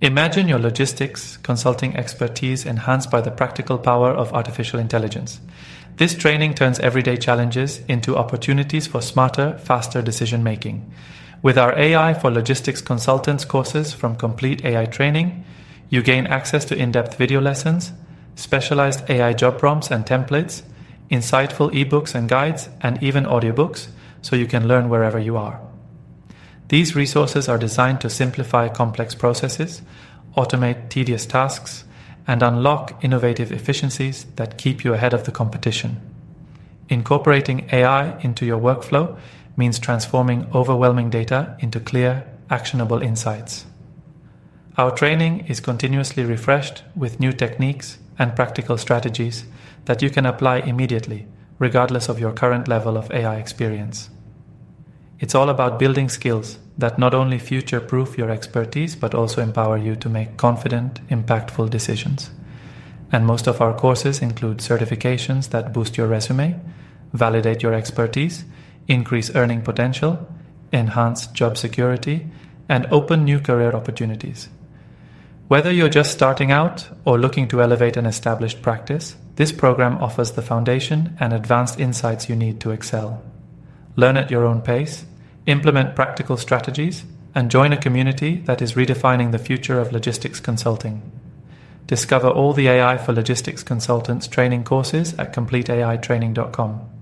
Imagine your logistics consulting expertise enhanced by the practical power of artificial intelligence. This training turns everyday challenges into opportunities for smarter, faster decision making. With our AI for Logistics Consultants courses from Complete AI Training, you gain access to in-depth video lessons, specialized AI job prompts and templates, insightful eBooks and guides, and even audiobooks, so you can learn wherever you are. These resources are designed to simplify complex processes, automate tedious tasks, and unlock innovative efficiencies that keep you ahead of the competition. Incorporating AI into your workflow means transforming overwhelming data into clear, actionable insights. Our training is continuously refreshed with new techniques and practical strategies that you can apply immediately, regardless of your current level of AI experience. It's all about building skills that not only future-proof your expertise, but also empower you to make confident, impactful decisions. And most of our courses include certifications that boost your resume, validate your expertise, increase earning potential, enhance job security, and open new career opportunities. Whether you're just starting out or looking to elevate an established practice, this program offers the foundation and advanced insights you need to excel. Learn at your own pace, implement practical strategies, and join a community that is redefining the future of logistics consulting. Discover all the AI for Logistics Consultants training courses at CompleteAItraining.com.